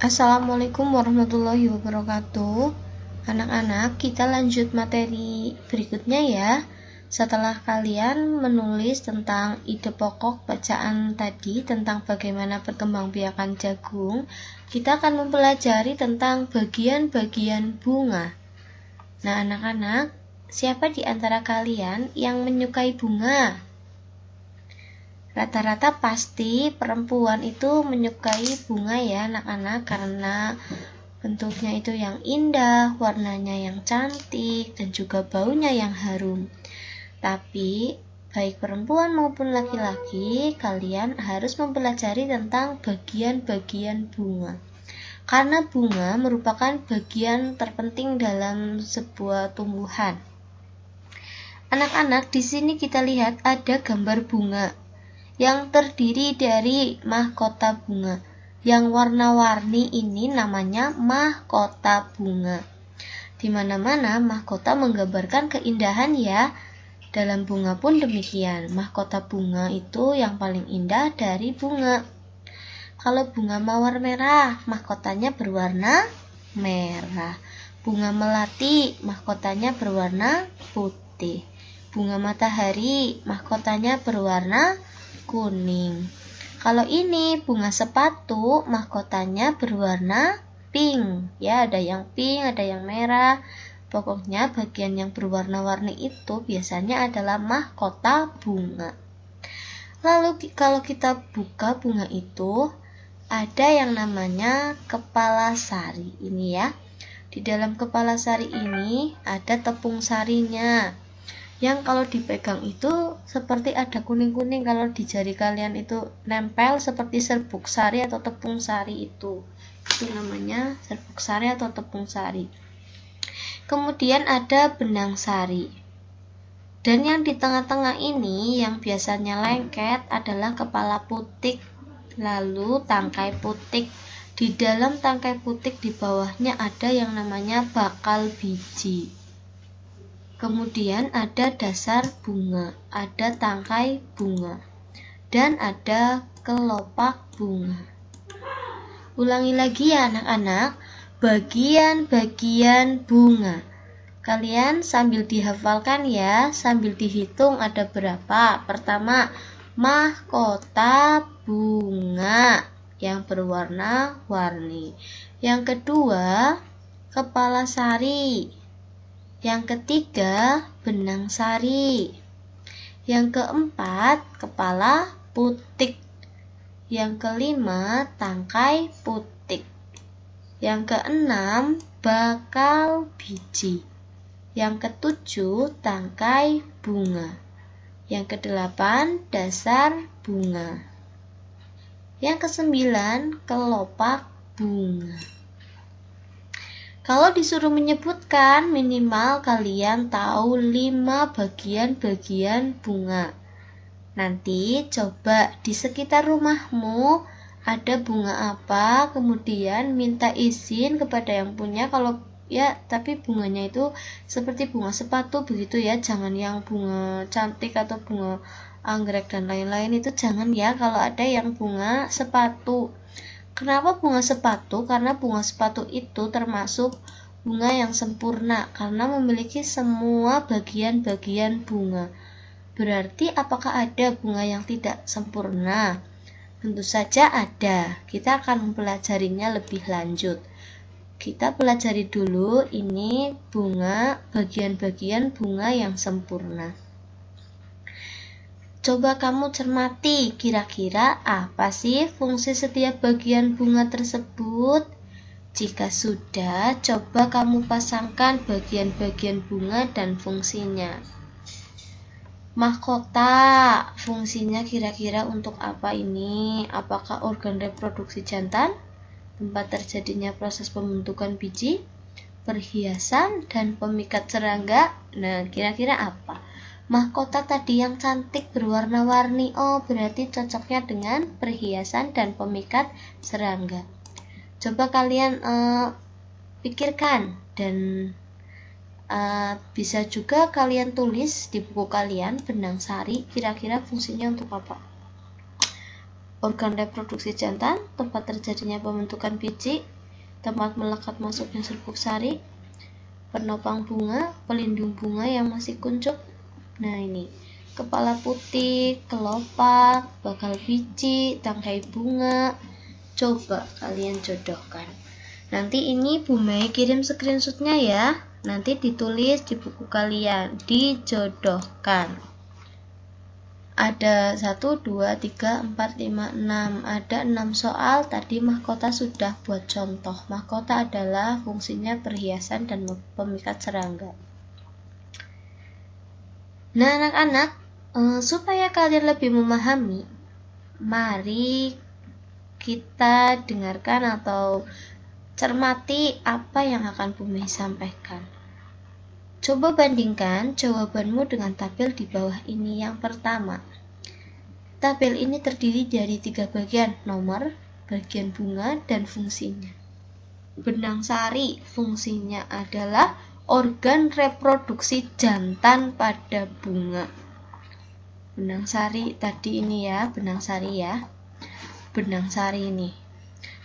Assalamualaikum warahmatullahi wabarakatuh. Anak-anak, kita lanjut materi berikutnya ya. Setelah kalian menulis tentang ide pokok bacaan tadi tentang bagaimana perkembangbiakan jagung, kita akan mempelajari tentang bagian-bagian bunga. Nah, anak-anak, siapa di antara kalian yang menyukai bunga? Rata-rata pasti perempuan itu menyukai bunga ya anak-anak, karena bentuknya itu yang indah, warnanya yang cantik, dan juga baunya yang harum. Tapi baik perempuan maupun laki-laki, kalian harus mempelajari tentang bagian-bagian bunga. Karena bunga merupakan bagian terpenting dalam sebuah tumbuhan. Anak-anak, di sini kita lihat ada gambar bunga yang terdiri dari mahkota bunga. Yang warna-warni ini namanya mahkota bunga. Di mana-mana mahkota menggambarkan keindahan ya. Dalam bunga pun demikian. Mahkota bunga itu yang paling indah dari bunga. Kalau bunga mawar merah, mahkotanya berwarna merah. Bunga melati, mahkotanya berwarna putih. Bunga matahari, mahkotanya berwarna kuning. Kalau ini bunga sepatu, mahkotanya berwarna pink. Ya, ada yang pink, ada yang merah. Pokoknya bagian yang berwarna-warni itu biasanya adalah mahkota bunga. Lalu kalau kita buka bunga itu, ada yang namanya kepala sari. Ini ya. Di dalam kepala sari ini ada tepung sarinya. Yang kalau dipegang itu seperti ada kuning-kuning, kalau di jari kalian itu nempel seperti serbuk sari atau tepung sari itu namanya serbuk sari atau tepung sari. Kemudian ada benang sari, dan yang di tengah-tengah ini yang biasanya lengket adalah kepala putik, lalu tangkai putik. Di dalam tangkai putik di bawahnya ada yang namanya bakal biji. Kemudian ada dasar bunga, ada tangkai bunga, dan ada kelopak bunga. Ulangi lagi ya anak-anak, bagian-bagian bunga. Kalian sambil dihafalkan ya, sambil dihitung ada berapa. Pertama, mahkota bunga yang berwarna-warni. Yang kedua, kepala sari. Yang ketiga, benang sari. Yang keempat, kepala putik. Yang kelima, tangkai putik. Yang keenam, bakal biji. Yang ketujuh, tangkai bunga. Yang kedelapan, dasar bunga. Yang kesembilan, kelopak bunga. Kalau disuruh menyebutkan, minimal kalian tahu 5 bagian-bagian bunga. Nanti coba di sekitar rumahmu ada bunga apa, kemudian minta izin kepada yang punya. Kalau ya, tapi bunganya itu seperti bunga sepatu begitu ya, jangan yang bunga cantik atau bunga anggrek dan lain-lain, itu jangan ya kalau ada yang bunga sepatu. Kenapa bunga sepatu? Karena bunga sepatu itu termasuk bunga yang sempurna karena memiliki semua bagian-bagian bunga. Berarti apakah ada bunga yang tidak sempurna? Tentu saja ada. Kita akan mempelajarinya lebih lanjut. Kita pelajari dulu ini bunga, bagian-bagian bunga yang sempurna. Coba kamu cermati, kira-kira apa sih fungsi setiap bagian bunga tersebut? Jika sudah, coba kamu pasangkan bagian-bagian bunga dan fungsinya. Mahkota, fungsinya kira-kira untuk apa ini? Apakah organ reproduksi jantan? Tempat terjadinya proses pembentukan biji? Perhiasan dan pemikat serangga? Nah, kira-kira apa? Mahkota tadi yang cantik berwarna-warni, oh berarti cocoknya dengan perhiasan dan pemikat serangga. Coba kalian pikirkan dan bisa juga kalian tulis di buku kalian benang sari, kira-kira fungsinya untuk apa. organ reproduksi jantan, tempat terjadinya pembentukan biji, tempat melekat masuknya serbuk sari, penopang bunga, pelindung bunga yang masih kuncup. Nah ini, kepala putih, kelopak, bakal biji, tangkai bunga. Coba kalian jodohkan. Nanti ini Bu Mei kirim screenshotnya ya. Nanti ditulis di buku kalian, dijodohkan. Ada 1, 2, 3, 4, 5, 6. Ada 6 soal. Tadi mahkota sudah buat contoh. Mahkota adalah fungsinya perhiasan dan pemikat serangga. Nah anak-anak, supaya kalian lebih memahami, mari kita dengarkan atau cermati apa yang akan Bu Mei sampaikan. Coba bandingkan jawabanmu dengan tabel di bawah ini. Yang pertama, tabel ini terdiri dari 3 bagian, nomor, bagian bunga, dan fungsinya. Benang sari, fungsinya adalah organ reproduksi jantan pada bunga. Benang sari tadi ini ya, benang sari ya. Benang sari ini.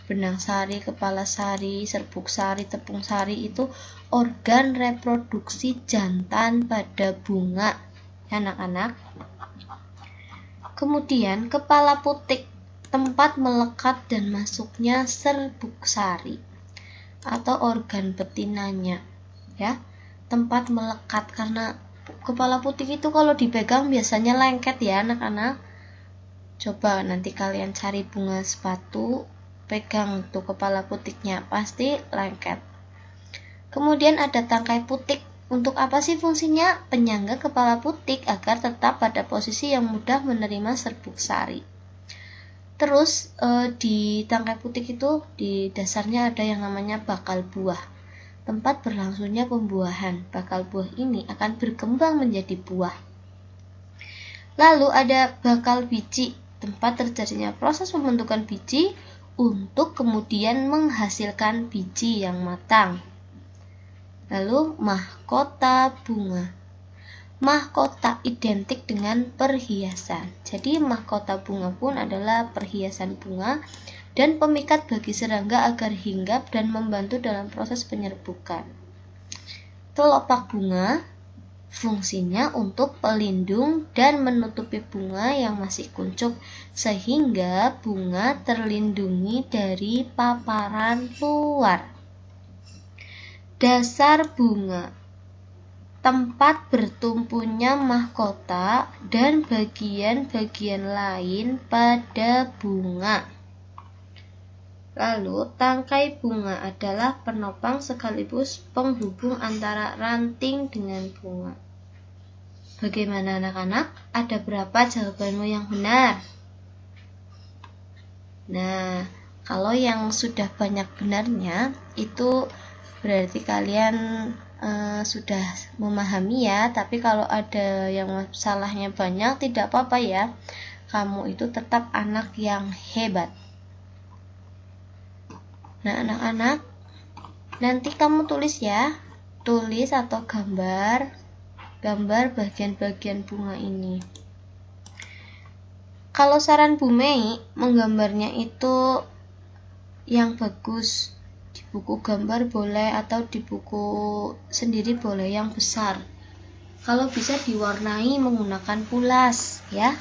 Benang sari, kepala sari, serbuk sari, tepung sari itu organ reproduksi jantan pada bunga, anak-anak. Kemudian kepala putik, tempat melekat dan masuknya serbuk sari atau organ betinanya, ya. Tempat melekat, karena kepala putik itu kalau dipegang biasanya lengket ya, anak-anak. Coba nanti kalian cari bunga sepatu, pegang tuh kepala putiknya, pasti lengket. Kemudian ada tangkai putik. Untuk apa sih fungsinya? Penyangga kepala putik agar tetap pada posisi yang mudah menerima serbuk sari. Terus di tangkai putik itu di dasarnya ada yang namanya bakal buah, tempat berlangsungnya pembuahan. Bakal buah ini akan berkembang menjadi buah. Lalu ada bakal biji, tempat terjadinya proses pembentukan biji untuk kemudian menghasilkan biji yang matang. Lalu mahkota bunga. Mahkota identik dengan perhiasan. Jadi mahkota bunga pun adalah perhiasan bunga dan pemikat bagi serangga agar hinggap dan membantu dalam proses penyerbukan. Kelopak bunga fungsinya untuk pelindung dan menutupi bunga yang masih kuncup sehingga bunga terlindungi dari paparan luar. Dasar bunga, tempat bertumpunya mahkota dan bagian-bagian lain pada bunga. Lalu tangkai bunga adalah penopang sekaligus penghubung antara ranting dengan bunga. Bagaimana anak-anak? Ada berapa jawabanmu yang benar? Nah, kalau yang sudah banyak benarnya, itu berarti kalian sudah memahami ya. Tapi kalau ada yang salahnya banyak, tidak apa-apa ya. Kamu itu tetap anak yang hebat. Nah, anak-anak, nanti kamu tulis ya. Tulis atau gambar bagian-bagian bunga ini. Kalau saran Bu Mei, menggambarnya itu yang bagus di buku gambar boleh, atau di buku sendiri boleh, yang besar. Kalau bisa diwarnai menggunakan pulas ya.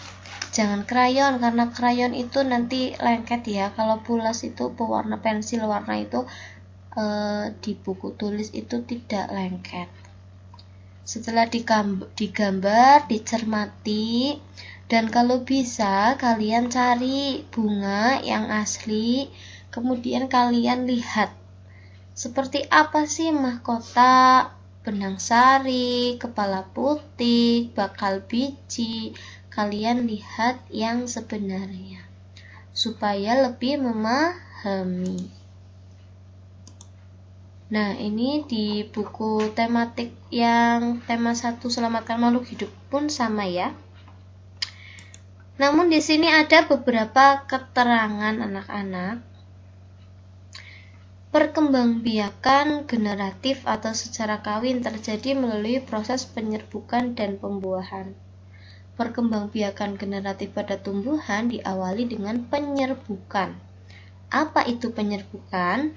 Jangan krayon, karena krayon itu nanti lengket ya. Kalau pulas itu pewarna pensil warna itu di buku tulis itu tidak lengket. Setelah digambar, dicermati, dan kalau bisa kalian cari bunga yang asli, kemudian kalian lihat seperti apa sih mahkota, benang sari, kepala putih, bakal biji. Kalian lihat yang sebenarnya supaya lebih memahami. Nah, ini di buku tematik yang tema 1 selamatkan makhluk hidup pun sama ya. Namun di sini ada beberapa keterangan anak-anak. Perkembangbiakan generatif atau secara kawin terjadi melalui proses penyerbukan dan pembuahan. Perkembangbiakan generatif pada tumbuhan diawali dengan penyerbukan. Apa itu penyerbukan?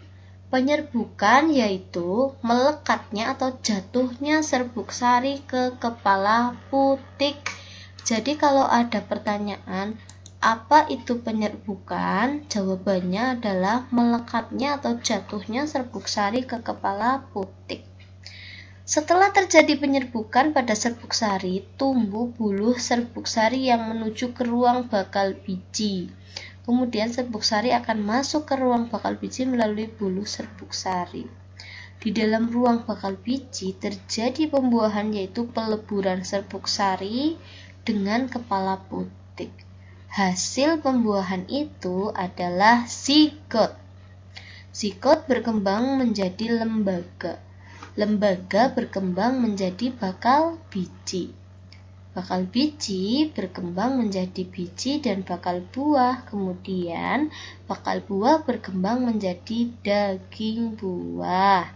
Penyerbukan yaitu melekatnya atau jatuhnya serbuk sari ke kepala putik. Jadi kalau ada pertanyaan, apa itu penyerbukan? Jawabannya adalah melekatnya atau jatuhnya serbuk sari ke kepala putik. Setelah terjadi penyerbukan pada serbuk sari, tumbuh buluh serbuk sari yang menuju ke ruang bakal biji. Kemudian serbuk sari akan masuk ke ruang bakal biji melalui buluh serbuk sari. Di dalam ruang bakal biji terjadi pembuahan, yaitu peleburan serbuk sari dengan kepala putik. Hasil pembuahan itu adalah zigot. Zigot berkembang menjadi lembaga. Lembaga berkembang menjadi bakal biji. Bakal biji berkembang menjadi biji dan bakal buah. Kemudian bakal buah berkembang menjadi daging buah.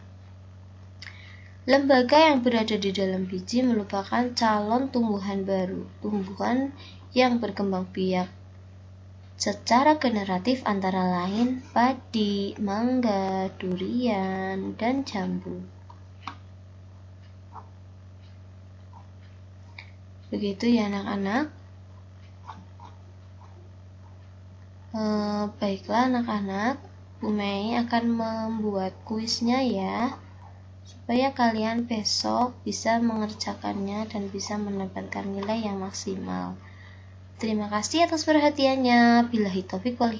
Lembaga yang berada di dalam biji merupakan calon tumbuhan baru, tumbuhan yang berkembang biak secara generatif antara lain padi, mangga, durian, dan jambu. Begitu ya anak-anak. Baiklah anak-anak, Bu Mei akan membuat kuisnya ya, supaya kalian besok bisa mengerjakannya dan bisa mendapatkan nilai yang maksimal. Terima kasih atas perhatiannya. Billahi taufiq wal hidayah.